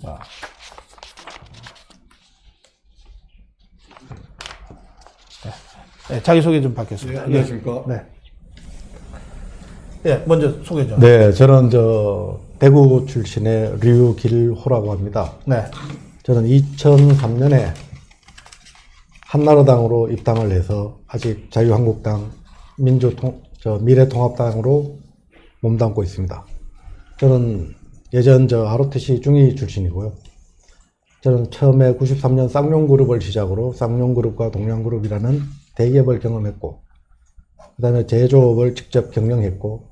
자. 네, 자기소개 좀 받겠습니다. 네, 안녕하십니까. 네. 예, 먼저 소개 좀. 네, 저는 대구 출신의 류길호라고 합니다. 네. 저는 2003년에 한나라당으로 입당을 해서 아직 자유한국당, 미래통합당으로 몸담고 있습니다. 저는 예전 하루트시 중위 출신이고요. 저는 처음에 93년 쌍용그룹을 시작으로 쌍용그룹과 동양그룹이라는 대기업을 경험했고, 그 다음에 제조업을 직접 경영했고,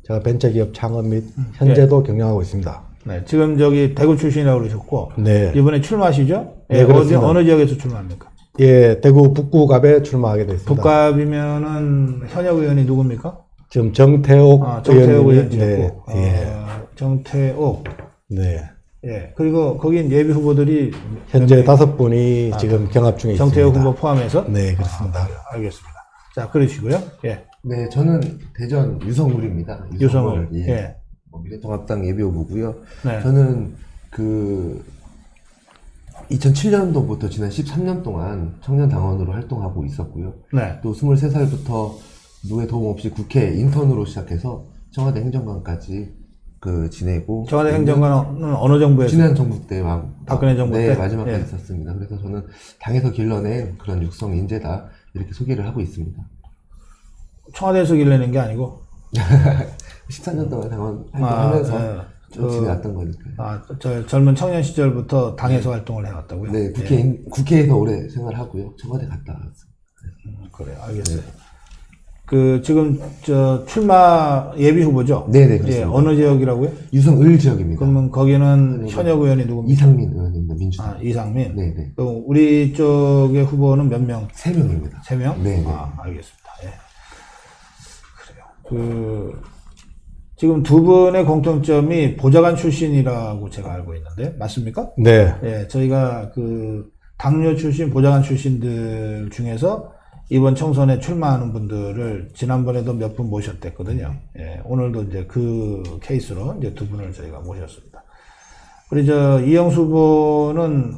제가 벤처기업 창업 및 현재도 경영하고 있습니다. 네, 지금 대구 출신이라고 그러셨고, 네. 이번에 출마하시죠? 네, 예, 그렇습니다. 어느 지역에서 출마합니까? 예, 대구 북구갑에 출마하게 됐습니다. 북갑이면은 현역 의원이 누굽니까? 지금 정태옥 정태옥 의원님이, 의원이었고, 네, 정태옥. 네. 예, 그리고 거긴 예비 후보들이 현재 5분이 지금 경합 중에 정태옥 있습니다. 후보 포함해서? 네, 그렇습니다. 알겠습니다. 자, 그러시고요. 예. 네, 저는 대전 유성울입니다. 유성울. 예. 예. 미래통합당 예비후보고요. 네. 저는 2007년도부터 지난 13년 동안 청년당원으로 활동하고 있었고요. 네. 또 23살부터 누구의 도움 없이 국회 인턴으로 시작해서 청와대 행정관까지 지내고. 청와대 행정관은 어느 정부에서? 지난 정부 때 박근혜 정부 네, 때? 마지막까지 예. 있었습니다. 그래서 저는 당에서 길러낸 그런 육성 인재다 이렇게 소개를 하고 있습니다. 청와대에서 길러낸 게 아니고? 14년 동안 당원 활동하면서 예. 쭉 지내왔던 거니까요. 젊은 청년 시절부터 당에서 활동을 해왔다고요? 네, 국회에서 오래 생활하고요. 청와대 갔다 왔어요. 그래요. 알겠어요. 지금, 출마 예비 후보죠? 네네, 그렇습니다. 예, 어느 지역이라고요? 유성을 지역입니다. 그러면 거기는 현역 의원이 누굽니까? 이상민 의원입니다. 민주당. 이상민? 네네. 그럼 우리 쪽의 후보는 몇 명? 3명입니다. 3명? 네네. 알겠습니다. 예. 그래요. 지금 두 분의 공통점이 보좌관 출신이라고 제가 알고 있는데, 맞습니까? 네. 예, 저희가 당뇨 출신, 보좌관 출신들 중에서 이번 총선에 출마하는 분들을 지난번에도 몇 분 모셨댔거든요. 예, 오늘도 이제 그 케이스로 이제 두 분을 저희가 모셨습니다. 우리 이영수 후보는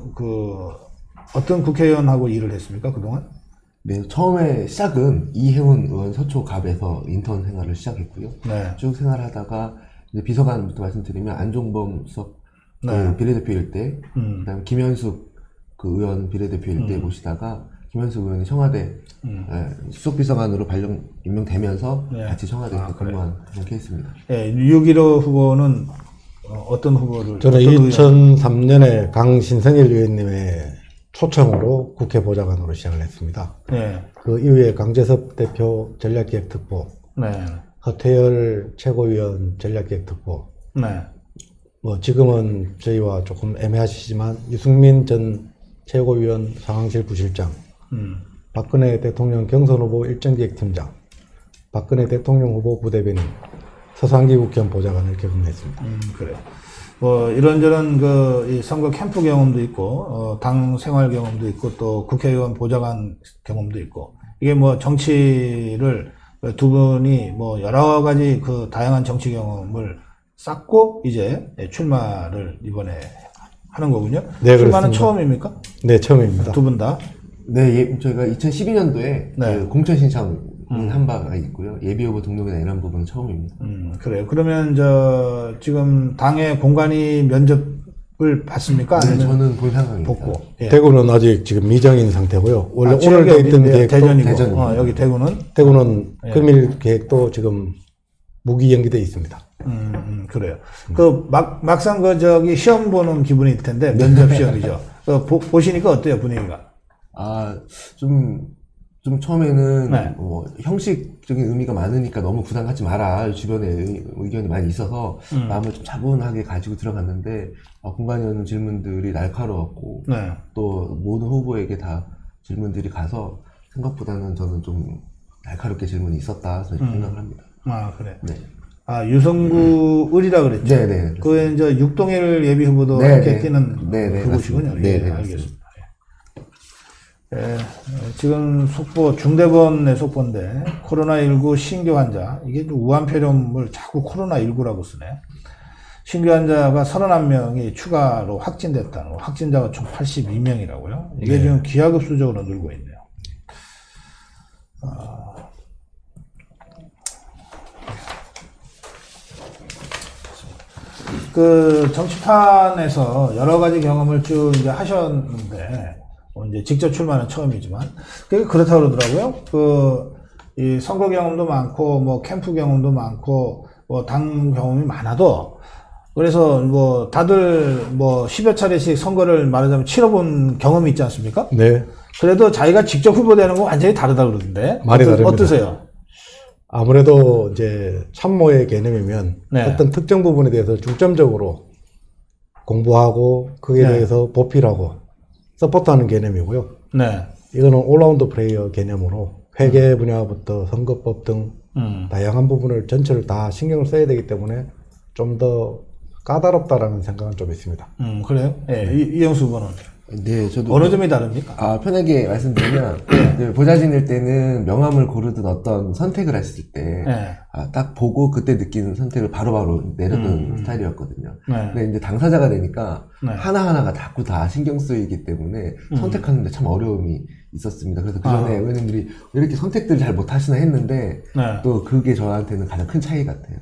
어떤 국회의원하고 일을 했습니까, 그동안? 네, 처음에 시작은 이혜훈 의원 서초갑에서 인턴 생활을 시작했고요. 네. 쭉 생활하다가 이제 비서관부터 말씀드리면 안종범 수석 네. 비례대표일 때, 그다음 김현숙 의원 비례대표일 때 모시다가 김현숙 의원이 청와대 수석비서관으로 임명되면서 네. 같이 청와대에서 근무한 그런 케이스입니다. 예, 6.15 후보는 어떤 후보를? 저는 어떤 의원? 2003년에 강신성일 의원님의 초청으로 국회 보좌관으로 시작을 했습니다. 네. 그 이후에 강재섭 대표 전략기획특보, 네. 허태열 최고위원 전략기획특보, 네. 지금은 저희와 조금 애매하시지만 유승민 전 최고위원 상황실 부실장, 박근혜 대통령 경선 후보 일정기획팀장, 박근혜 대통령 후보 부대변인, 서상기 국회의원 보좌관을 경험했습니다. 그래요. 이런저런 이 선거 캠프 경험도 있고, 당 생활 경험도 있고, 또 국회의원 보좌관 경험도 있고, 이게 정치를 두 분이 여러 가지 다양한 정치 경험을 쌓고 이제 출마를 이번에 하는 거군요. 네, 출마는 그렇습니다. 처음입니까? 네, 처음입니다. 두 분 다? 네, 저희가 2012년도에 네. 공천 신청 한 바가 있고요. 예비후보 등록이나 이런 부분은 처음입니다. 그래요. 그러면 지금 당의 공관위 면접을 받습니까? 네, 아니면 저는 볼 생각입니다. 복고? 예. 대구는 아직 지금 미정인 상태고요. 원래 오늘 지역이 있던 어딘데요? 계획도 대전이고. 대전입니다. 여기 대구는? 대구는 예. 금일 계획도 지금 무기 연기돼 있습니다. 그래요. 막상 시험 보는 기분일 텐데, 면접 시험이죠. 보시니까 어때요, 분위기가? 좀 처음에는 네. 형식적인 의미가 많으니까 너무 부담 갖지 마라. 주변에 의견이 많이 있어서 마음을 좀 차분하게 가지고 들어갔는데 공관위원 질문들이 날카로웠고 네. 또 모든 후보에게 다 질문들이 가서 생각보다는 저는 좀 날카롭게 질문이 있었다 생각을 합니다. 그래. 네. 유성구 을이라 그랬죠? 네네. 그게 이제 육동일 예비 후보도 네네. 함께 뛰는 네네, 그곳이군요. 맞습니다. 네네, 예, 알겠습니다. 예, 지금 중대본의 속보인데, 코로나19 신규 환자, 이게 우한폐렴을 자꾸 코로나19라고 쓰네. 신규 환자가 31명이 추가로 확진됐다는 거. 확진자가 총 82명이라고요. 이게 네. 지금 기하급수적으로 늘고 있네요. 그 정치판에서 여러 가지 경험을 쭉 이제 하셨는데, 이제 직접 출마는 처음이지만, 그렇다고 그러더라고요. 이 선거 경험도 많고, 뭐 캠프 경험도 많고, 뭐 당 경험이 많아도, 그래서 뭐 다들 뭐 10여 차례씩 선거를 말하자면 치러본 경험이 있지 않습니까? 네. 그래도 자기가 직접 후보되는 건 완전히 다르다 그러던데. 많이 다릅니다. 어떠세요? 아무래도 이제 참모의 개념이면 네. 어떤 특정 부분에 대해서 중점적으로 공부하고 거기에 네. 대해서 보필하고 서포트하는 개념이고요. 네. 이거는 올라운드 플레이어 개념으로 회계 분야부터 선거법 등 다양한 부분을 전체를 다 신경을 써야 되기 때문에 좀 더 까다롭다라는 생각은 좀 있습니다. 그래요? 예, 이영수 후보는 네, 저도 어느 점이 다릅니까? 편하게 말씀드리면 이제 보좌진일 때는 명함을 고르든 어떤 선택을 했을 때 예. 딱 보고 그때 느끼는 선택을 바로바로 내려는 스타일이었거든요. 네. 근데 이제 당사자가 되니까 네. 하나하나가 자꾸 다 신경 쓰이기 때문에 선택하는데 참 어려움이 있었습니다. 그래서 그 전에 의원님들이 왜 이렇게 선택들을 잘 못하시나 했는데 네. 또 그게 저한테는 가장 큰 차이 같아요.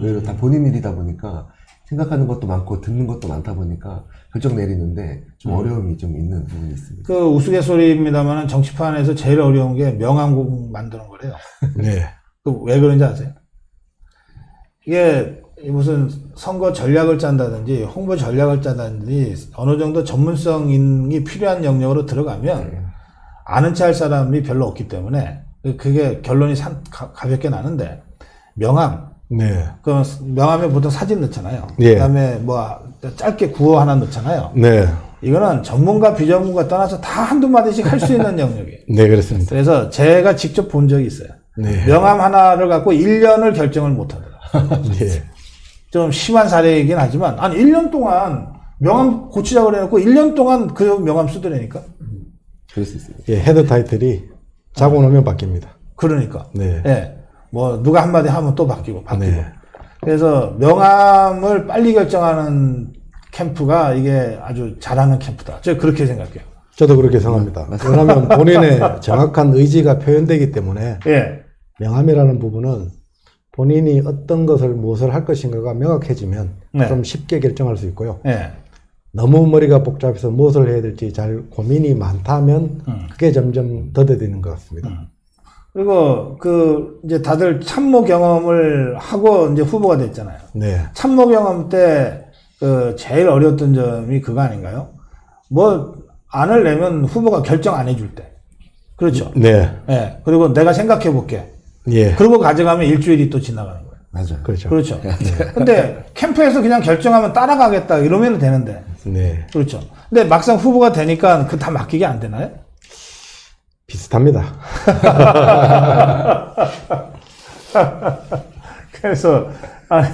의외로 다 본인 일이다 보니까 생각하는 것도 많고 듣는 것도 많다 보니까 결정 내리는데 좀 어려움이 좀 있는 부분이 있습니다. 그 우스갯소리입니다만 정치판에서 제일 어려운 게 명함곡 만드는 거래요. 네. 왜 그런지 아세요? 이게 무슨 선거 전략을 짠다든지 홍보 전략을 짠다든지 어느 정도 전문성이 필요한 영역으로 들어가면 아는 체 할 사람이 별로 없기 때문에 그게 결론이 가볍게 나는데 명함, 네. 그 명함에 보통 사진 넣잖아요. 예. 그다음에 뭐 짧게 구호 하나 넣잖아요. 네. 이거는 전문가 비전문가 떠나서 다 한두 마디씩 할 수 있는 영역이에요. 네, 그렇습니다. 그래서 제가 직접 본 적이 있어요. 네. 명함 하나를 갖고 1년을 결정을 못 하더라고요. 네. 좀 심한 사례이긴 하지만 한 1년 동안 명함 고치자고 해놓고 1년 동안 그 명함 쓰더라니까. 그럴 수 있습니다. 예, 헤드 타이틀이 자고 나면 바뀝니다. 그러니까. 네. 예. 뭐 누가 한마디 하면 또 바뀌고. 네. 그래서 명함을 빨리 결정하는 캠프가 이게 아주 잘하는 캠프다. 제가 그렇게 생각해요. 저도 그렇게 생각합니다. 왜냐하면 본인의 정확한 의지가 표현되기 때문에 예. 명함이라는 부분은 본인이 어떤 것을 무엇을 할 것인가가 명확해지면 네. 좀 쉽게 결정할 수 있고요. 예. 너무 머리가 복잡해서 무엇을 해야 될지 잘 고민이 많다면 그게 점점 더뎌지는 것 같습니다. 그리고 이제 다들 참모 경험을 하고 이제 후보가 됐잖아요. 네. 참모 경험 때 제일 어려웠던 점이 그거 아닌가요? 뭐 안을 내면 후보가 결정 안 해줄 때. 그렇죠. 네. 예. 그리고 내가 생각해 볼게. 예. 그러고 가져가면 일주일이 또 지나가는 거예요. 맞아요. 그렇죠. 그렇죠. 근데 캠프에서 그냥 결정하면 따라가겠다 이러면 되는데. 네. 그렇죠. 근데 막상 후보가 되니까 다 맡기게 안 되나요? 비슷합니다. 그래서 아니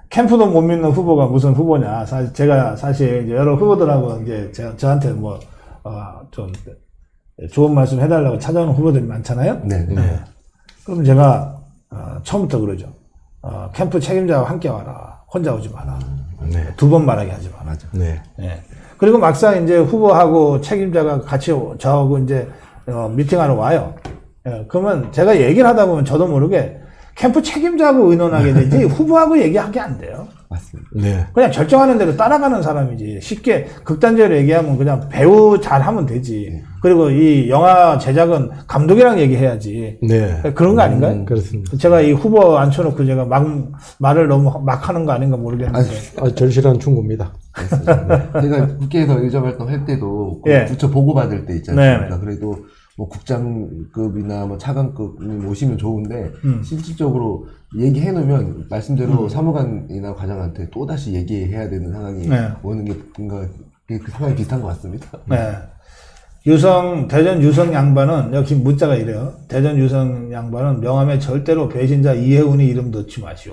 캠프도 못 믿는 후보가 무슨 후보냐. 사실 제가 이제 여러 후보들하고 이제 저한테 뭐 좀 좋은 말씀 해달라고 찾아오는 후보들이 많잖아요. 네. 그럼 제가 처음부터 그러죠. 캠프 책임자와 함께 와라. 혼자 오지 마라. 네. 두 번 말하게 하지 마라. 맞아. 네. 예. 그리고 막상 이제 후보하고 책임자가 같이 저하고 이제 미팅하러 와요. 예. 그러면 제가 얘기를 하다 보면 저도 모르게 캠프 책임자하고 의논하게 되지 후보하고 얘기하게 안 돼요. 맞습니다. 네. 그냥 결정하는 대로 따라가는 사람이지. 쉽게 극단적으로 얘기하면 그냥 배우 잘하면 되지. 그리고 이 영화 제작은 감독이랑 얘기해야지. 네. 그런 거 아닌가요? 그렇습니다. 제가 이 후보 앉혀놓고 제가 말을 너무 막 하는 거 아닌가 모르겠는데. 절실한 충고입니다. 제가 국회에서 의정활동 할 때도 그 예. 부처 보고받을 때 있지 않습니까? 네네. 그래도 뭐 국장급이나 뭐 차관급이 오시면 좋은데 실질적으로 얘기해 놓으면 말씀대로 사무관이나 과장한테 또 다시 얘기해야 되는 상황이 네. 오는 게 뭔가 그 상황이 비슷한 것 같습니다. 네. 대전 유성 양반은 역시 문자가 이래요. 대전 유성 양반은 명함에 절대로 배신자 이해운이 이름 넣지 마시오.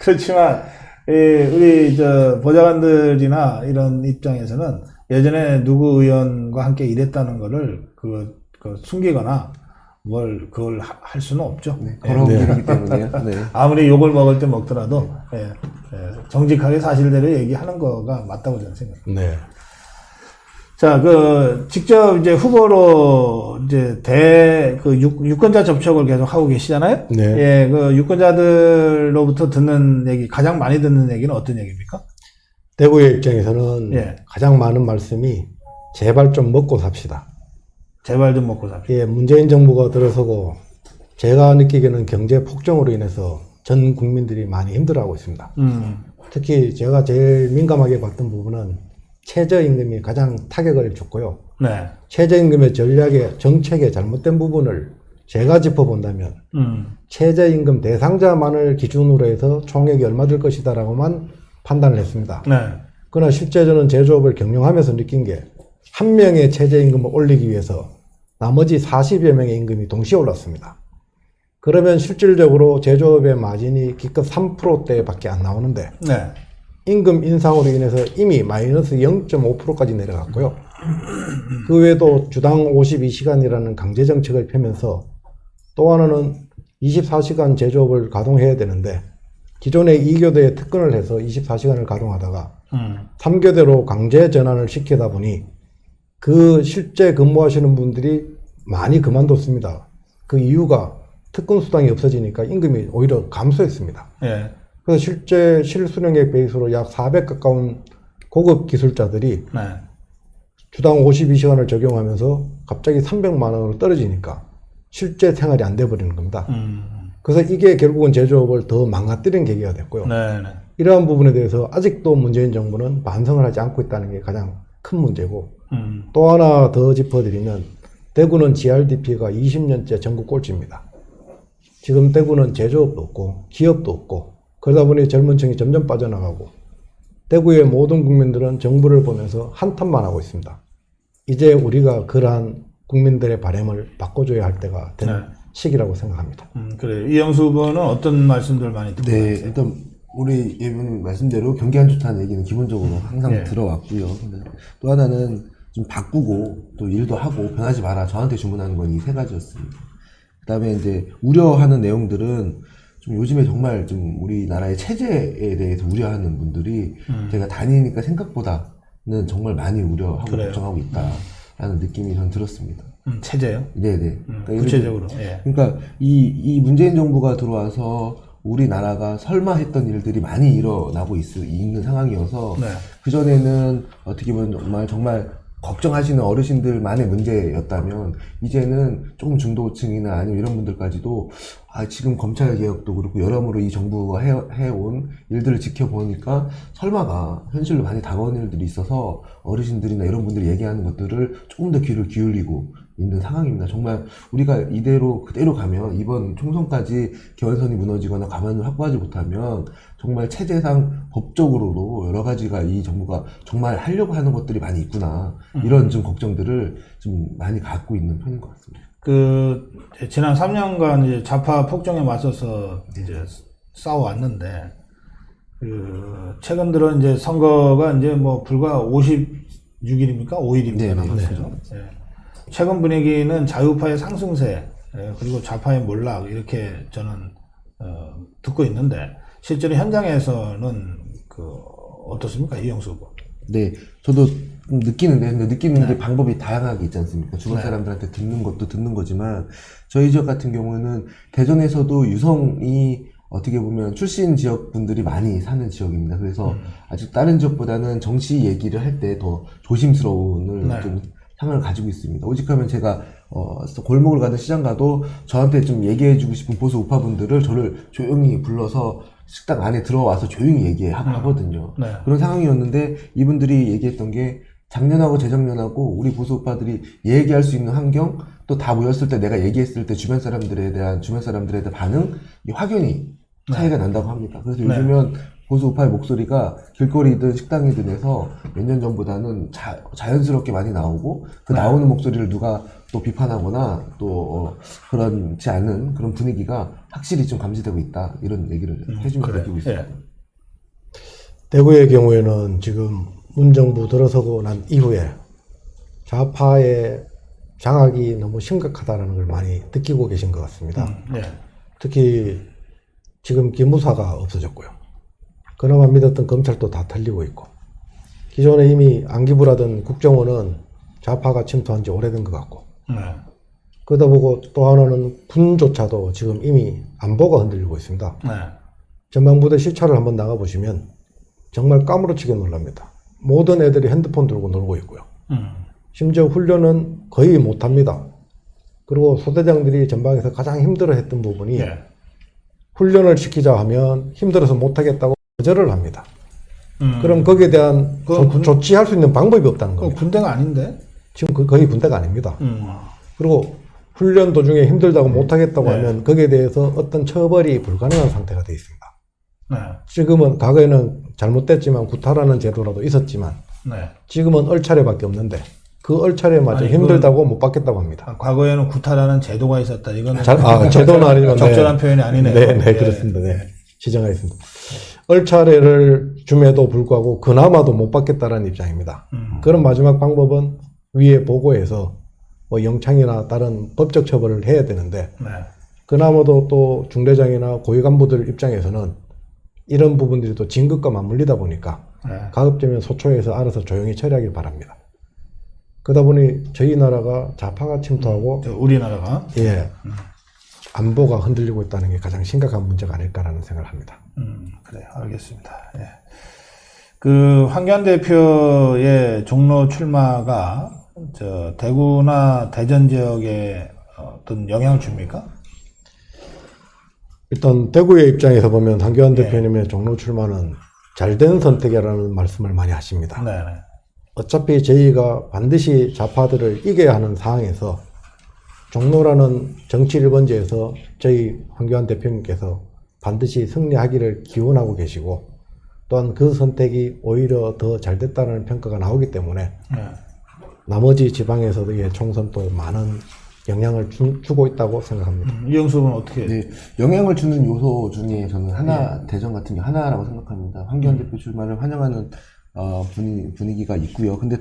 그렇지만 우리 보좌관들이나 이런 입장에서는 예전에 누구 의원과 함께 일했다는 거를 숨기거나 그걸 할 수는 없죠. 네, 걸어온 길이기 때문에요. 네. 아무리 욕을 먹을 때 먹더라도 정직하게 사실대로 얘기하는 거가 맞다고 저는 생각합니다. 네. 자, 직접 이제 후보로 이제 유권자 접촉을 계속 하고 계시잖아요? 네. 예, 유권자들로부터 듣는 얘기, 가장 많이 듣는 얘기는 어떤 얘기입니까? 대구의 입장에서는 예. 가장 많은 말씀이 제발 좀 먹고 삽시다. 제발 좀 먹고 삽시다. 예, 문재인 정부가 들어서고 제가 느끼기에는 경제 폭정으로 인해서 전 국민들이 많이 힘들어하고 있습니다. 특히 제가 제일 민감하게 봤던 부분은 최저임금이 가장 타격을 줬고요. 네. 최저임금의 정책의 잘못된 부분을 제가 짚어본다면 최저임금 대상자만을 기준으로 해서 총액이 얼마 들 것이다라고만 판단을 했습니다. 네. 그러나 실제 저는 제조업을 경영하면서 느낀 게 한 명의 최저임금을 올리기 위해서 나머지 40여 명의 임금이 동시에 올랐습니다. 그러면 실질적으로 제조업의 마진이 기껏 3%대밖에 안 나오는데 네. 임금 인상으로 인해서 이미 마이너스 0.5%까지 내려갔고요. 그 외에도 주당 52시간이라는 강제 정책을 펴면서 또 하나는 24시간 제조업을 가동해야 되는데 기존의 2교대에 특근을 해서 24시간을 가동하다가 3교대로 강제 전환을 시키다 보니 그 실제 근무하시는 분들이 많이 그만뒀습니다. 그 이유가 특근 수당이 없어지니까 임금이 오히려 감소했습니다. 예. 그래서 실제 실수령액 베이스로 약 400 가까운 고급 기술자들이 네. 주당 52시간을 적용하면서 갑자기 300만 원으로 떨어지니까 실제 생활이 안 돼버리는 겁니다. 그래서 이게 결국은 제조업을 더 망가뜨리는 계기가 됐고요. 네. 네. 이러한 부분에 대해서 아직도 문재인 정부는 반성을 하지 않고 있다는 게 가장 큰 문제고 또 하나 더 짚어드리면 대구는 GRDP가 20년째 전국 꼴찌입니다. 지금 대구는 제조업도 없고 기업도 없고 그러다 보니 젊은 층이 점점 빠져나가고 대구의 모든 국민들은 정부를 보면서 한탄만 하고 있습니다. 이제 우리가 그러한 국민들의 바람을 바꿔줘야 할 때가 된 네. 시기라고 생각합니다. 그래요. 이영수 후보는 어떤 말씀들 많이 듣고 네, 계세요? 일단 우리 예비님 말씀대로 경기 안 좋다는 얘기는 기본적으로 항상 네. 들어왔고요. 근데 또 하나는 좀 바꾸고 또 일도 하고 변하지 마라. 저한테 주문하는 건 이 세 가지였습니다. 그다음에 이제 우려하는 내용들은 좀 요즘에 정말 좀 우리나라의 체제에 대해서 우려하는 분들이 제가 다니니까 생각보다는 정말 많이 우려하고 그래요. 걱정하고 있다라는 느낌이 전 들었습니다. 체제요? 네네. 그러니까 구체적으로. 예. 그러니까 이 문재인 정부가 들어와서 우리나라가 설마 했던 일들이 많이 일어나고 있는 상황이어서 네. 그전에는 어떻게 보면 정말 걱정하시는 어르신들만의 문제였다면 이제는 조금 중도층이나 아니면 이런 분들까지도 지금 검찰 개혁도 그렇고 여러모로 이 정부가 해온 일들을 지켜보니까 설마가 현실로 많이 다가오는 일들이 있어서 어르신들이나 이런 분들이 얘기하는 것들을 조금 더 귀를 기울이고 있는 상황입니다. 정말 우리가 이대로 그대로 가면 이번 총선까지 개헌선이 무너지거나 가만을 확보하지 못하면 정말 체제상 법적으로도 여러 가지가 이 정부가 정말 하려고 하는 것들이 많이 있구나 이런 좀 걱정들을 좀 많이 갖고 있는 편인 것 같습니다. 지난 3년간 이제 좌파 폭정에 맞서서 이제 싸워왔는데, 최근 들어 이제 선거가 이제 뭐 불과 56일입니까? 5일입니까? 네, 남았어요. 예. 최근 분위기는 자유파의 상승세, 그리고 좌파의 몰락, 이렇게 저는, 듣고 있는데, 실제로 현장에서는 어떻습니까? 이영수 후보. 네, 저도 근데 느끼는 게 방법이 다양하게 있지 않습니까? 주변 사람들한테 듣는 것도 듣는 거지만, 저희 지역 같은 경우에는 대전에서도 유성이 어떻게 보면 출신 지역 분들이 많이 사는 지역입니다. 그래서 아직 다른 지역보다는 정치 얘기를 할 때 더 조심스러운 좀 상황을 가지고 있습니다. 오직하면 제가 골목을 가든 시장 가도 저한테 좀 얘기해주고 싶은 보수 우파분들을 저를 조용히 불러서 식당 안에 들어와서 조용히 얘기하거든요. 네. 그런 상황이었는데 이분들이 얘기했던 게 작년하고 재작년하고 우리 보수 우파들이 얘기할 수 있는 환경 또 다 모였을 때 내가 얘기했을 때 주변 사람들에 대한 반응 이 확연히 차이가 난다고 합니다. 그래서 요즘은 보수 우파의 목소리가 길거리든 식당이든 해서 몇 년 전보다는 자연스럽게 많이 나오고 그 나오는 목소리를 누가 또 비판하거나 또 그렇지 않은 그런 분위기가 확실히 좀 감지되고 있다 이런 얘기를 해주면서 느끼고 있습니다. 예. 대구의 경우에는 지금 문정부 들어서고 난 이후에 좌파의 장악이 너무 심각하다는 걸 많이 느끼고 계신 것 같습니다. 예. 특히 지금 기무사가 없어졌고요. 그나마 믿었던 검찰도 다 털리고 있고, 기존에 이미 안기부라던 국정원은 좌파가 침투한 지 오래된 것 같고, 네. 그러다 보고 또 하나는 군조차도 지금 이미 안보가 흔들리고 있습니다. 네. 전방부대 시찰을 한번 나가보시면 정말 까무러치게 놀랍니다. 모든 애들이 핸드폰 들고 놀고 있고요. 심지어 훈련은 거의 못합니다. 그리고 소대장들이 전방에서 가장 힘들어했던 부분이 예. 훈련을 시키자 하면 힘들어서 못하겠다고 거절을 합니다. 그럼 거기에 대한 조치할 수 있는 방법이 없다는 그건 겁니다. 군대가 아닌데? 지금 거의 군대가 아닙니다. 그리고 훈련 도중에 힘들다고 못하겠다고 네. 하면 거기에 대해서 어떤 처벌이 불가능한 상태가 되어 있습니다. 네. 지금은 과거에는 잘못됐지만 구타라는 제도라도 있었지만 네. 지금은 얼차례밖에 없는데 그 얼차례마저 아니, 힘들다고 못 받겠다고 합니다. 아, 과거에는 구타라는 제도가 있었다. 이거는 제도는 아니지만 적절한 표현이 아니네요. 네, 예. 그렇습니다. 네. 지정하겠습니다. 얼차례를 줌에도 불구하고 그나마도 못 받겠다라는 입장입니다. 그런 마지막 방법은 위에 보고해서 뭐 영창이나 다른 법적 처벌을 해야 되는데 네. 그나마도 또 중대장이나 고위 간부들 입장에서는 이런 부분들이 또 진급과 맞물리다 보니까 네. 가급적이면 소초에서 알아서 조용히 처리하길 바랍니다. 그러다 보니 저희 나라가 좌파가 침투하고 우리나라가 예, 안보가 흔들리고 있다는 게 가장 심각한 문제가 아닐까라는 생각을 합니다. 그래, 알겠습니다. 예. 그 황교안 대표의 종로 출마가 저 대구나 대전 지역에 어떤 영향을 줍니까? 일단 대구의 입장에서 보면 황교안 네. 대표님의 종로 출마는 잘된 선택이라는 말씀을 많이 하십니다. 네. 어차피 저희가 반드시 좌파들을 이겨야 하는 상황에서 종로라는 정치 1번지에서 저희 황교안 대표님께서 반드시 승리하기를 기원하고 계시고 또한 그 선택이 오히려 더 잘 됐다는 평가가 나오기 때문에 네. 나머지 지방에서의 총선도 많은 영향을 주고 있다고 생각합니다. 이영수는 어떻게? 네, 영향을 주는 요소 중에 저는 하나, 대전 같은 게 하나라고 생각합니다. 황교안 대표 출마를 환영하는 분위기가 있고요. 근데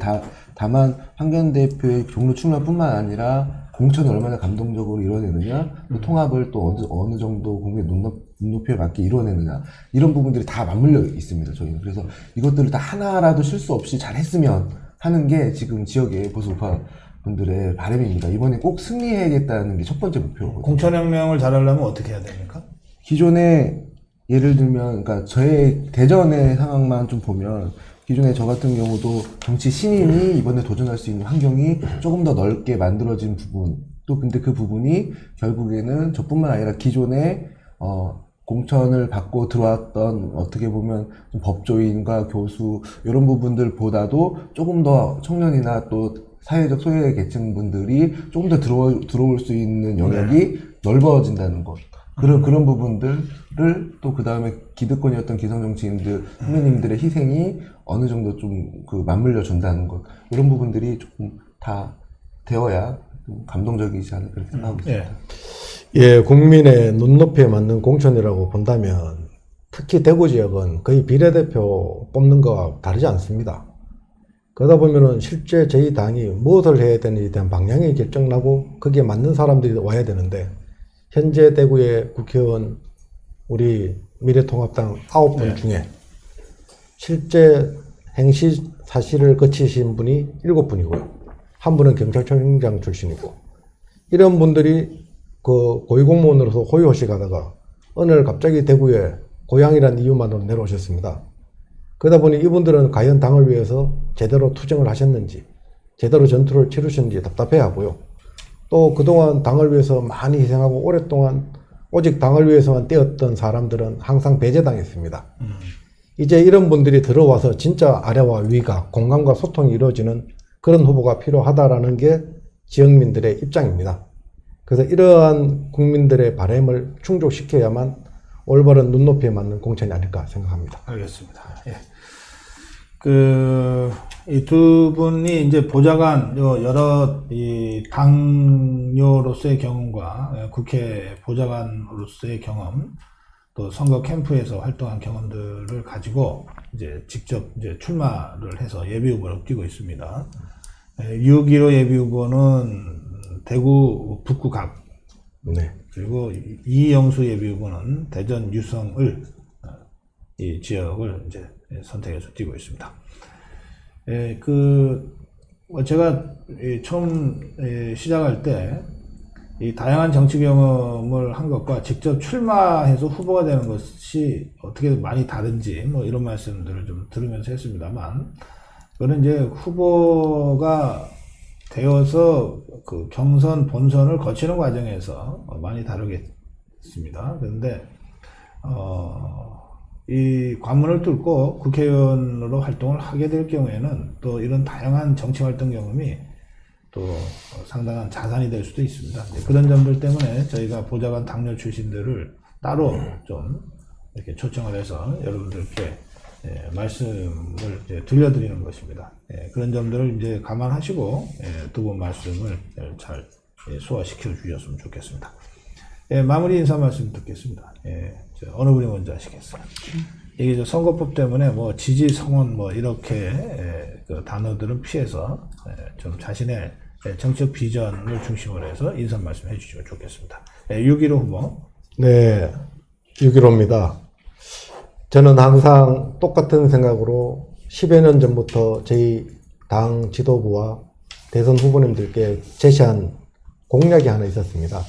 다만 황교안 대표의 종로 출마뿐만 아니라 공천을 얼마나 감동적으로 이뤄내느냐, 또 통합을 또 어느 정도 국민 눈높이에 맞게 이뤄내느냐, 이런 부분들이 다 맞물려 있습니다. 저희는. 그래서 이것들을 다 하나라도 실수 없이 잘 했으면 하는 게 지금 지역의 보수 우파 분들의 바람입니다. 이번에 꼭 승리해야겠다는 게 첫 번째 목표거든요. 공천혁명을 잘하려면 어떻게 해야 됩니까? 기존에 예를 들면, 그러니까 저의 대전의 상황만 좀 보면 기존에 저 같은 경우도 정치 신인이 이번에 도전할 수 있는 환경이 조금 더 넓게 만들어진 부분, 또 근데 그 부분이 결국에는 저뿐만 아니라 기존에 공천을 받고 들어왔던 어떻게 보면 좀 법조인과 교수 이런 부분들보다도 조금 더 청년이나 또 사회적 소외 계층 분들이 조금 더 들어올 수 있는 영역이 넓어진다는 것. 그런 부분들을 또 그 다음에 기득권이었던 기성정치인들, 선배님들의 희생이 어느 정도 좀 맞물려 준다는 것. 이런 부분들이 조금 다 되어야 좀 감동적이지 않을까 그렇게 생각하고 있습니다. 예, 국민의 눈높이에 맞는 공천이라고 본다면 특히 대구 지역은 거의 비례대표 뽑는 거와 다르지 않습니다. 그러다 보면은 실제 저희 당이 무엇을 해야 되는지에 대한 방향이 결정나고 거기에 맞는 사람들이 와야 되는데 현재 대구의 국회의원 우리 미래통합당 9분 네. 중에 실제 행시 사실을 거치신 분이 7분이고요. 한 분은 경찰청장 출신이고 이런 분들이 그 고위공무원으로서 호의호식 하다가 어느 날 갑자기 대구에 고향이라는 이유만으로 내려오셨습니다. 그러다 보니 이분들은 과연 당을 위해서 제대로 투쟁을 하셨는지 제대로 전투를 치르셨는지 답답해하고요. 또 그동안 당을 위해서 많이 희생하고 오랫동안 오직 당을 위해서만 뛰었던 사람들은 항상 배제당했습니다. 이제 이런 분들이 들어와서 진짜 아래와 위가 공감과 소통이 이루어지는 그런 후보가 필요하다라는 게 지역민들의 입장입니다. 그래서 이러한 국민들의 바람을 충족시켜야만 올바른 눈높이에 맞는 공천이 아닐까 생각합니다. 알겠습니다. 예. 이 두 분이 이제 보좌관, 여러 이 당뇨로서의 경험과 국회 보좌관으로서의 경험, 또 선거 캠프에서 활동한 경험들을 가지고 이제 직접 이제 출마를 해서 예비 후보를 뛰고 있습니다. 6.15 예비 후보는 대구 북구갑, 네. 그리고 이영수 예비후보는 대전 유성을 이 지역을 이제 선택해서 뛰고 있습니다. 제가 처음 시작할 때 이 다양한 정치 경험을 한 것과 직접 출마해서 후보가 되는 것이 어떻게 많이 다른지 뭐 이런 말씀들을 좀 들으면서 했습니다만, 그거는 이제 후보가 되어서 그 경선 본선을 거치는 과정에서 많이 다르겠습니다. 그런데 이 관문을 뚫고 국회의원으로 활동을 하게 될 경우에는 또 이런 다양한 정치 활동 경험이 또 상당한 자산이 될 수도 있습니다. 그런 점들 때문에 저희가 보좌관 당뇨 출신들을 따로 좀 이렇게 초청을 해서 여러분들께 말씀을 이제 들려드리는 것입니다. 그런 점들을 이제 감안하시고 두 분 말씀을 잘 소화시켜 주셨으면 좋겠습니다. 마무리 인사 말씀 듣겠습니다. 어느 분이 먼저 하시겠어요? 이게 선거법 때문에 뭐 지지, 성원 뭐 이렇게 그 단어들은 피해서 좀 자신의 정책 비전을 중심으로 해서 인사 말씀 해주시면 좋겠습니다. 6.15 후보. 네, 6.15입니다. 저는 항상 똑같은 생각으로 10여 년 전부터 저희 당 지도부와 대선 후보님들께 제시한 공약이 하나 있었습니다.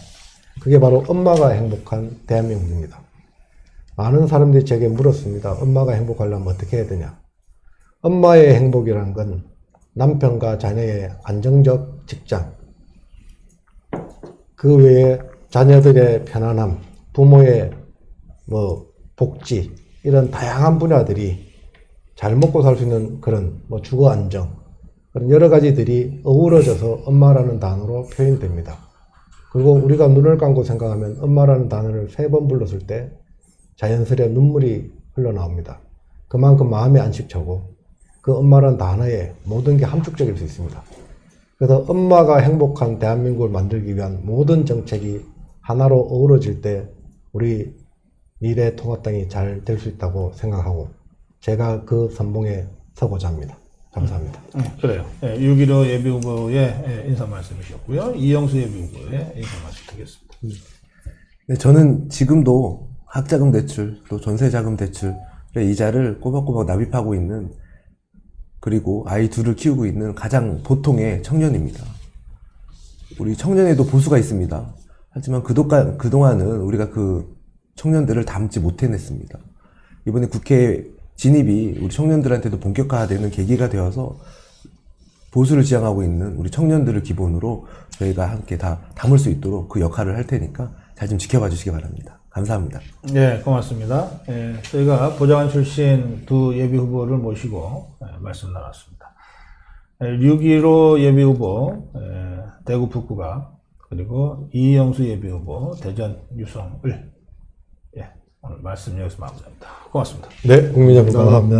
그게 바로 엄마가 행복한 대한민국입니다. 많은 사람들이 제게 물었습니다. 엄마가 행복하려면 어떻게 해야 되냐? 엄마의 행복이라는 건 남편과 자녀의 안정적 직장, 그 외에 자녀들의 편안함, 부모의 복지, 이런 다양한 분야들이 잘 먹고 살 수 있는 그런 주거 안정, 그런 여러 가지들이 어우러져서 엄마라는 단어로 표현됩니다. 그리고 우리가 눈을 감고 생각하면 엄마라는 단어를 3번 불렀을 때 자연스레 눈물이 흘러나옵니다. 그만큼 마음의 안식처고 그 엄마라는 단어에 모든 게 함축적일 수 있습니다. 그래서 엄마가 행복한 대한민국을 만들기 위한 모든 정책이 하나로 어우러질 때 우리 미래통합당이 잘 될 수 있다고 생각하고 제가 그 선봉에 서고자 합니다. 감사합니다. 그래요. 6.15 예비후보의 인사 말씀이셨고요. 이영수 예비후보의 인사 말씀 드리겠습니다. 네, 저는 지금도 학자금 대출, 또 전세자금 대출의 이자를 꼬박꼬박 납입하고 있는, 그리고 아이 둘을 키우고 있는 가장 보통의 청년입니다. 우리 청년에도 보수가 있습니다. 하지만 그동안은 우리가 그 청년들을 담지 못해냈습니다. 이번에 국회 진입이 우리 청년들한테도 본격화되는 계기가 되어서 보수를 지향하고 있는 우리 청년들을 기본으로 저희가 함께 다 담을 수 있도록 그 역할을 할 테니까 잘 좀 지켜봐 주시기 바랍니다. 감사합니다. 네, 고맙습니다. 저희가 보좌관 출신 두 예비후보를 모시고 말씀 나눴습니다. 6.15 예비후보 대구 북구가, 그리고 이영수 예비후보 대전 유성을, 오늘 말씀 여기서 마무리합니다. 고맙습니다. 네, 국민 여러분 감사합니다.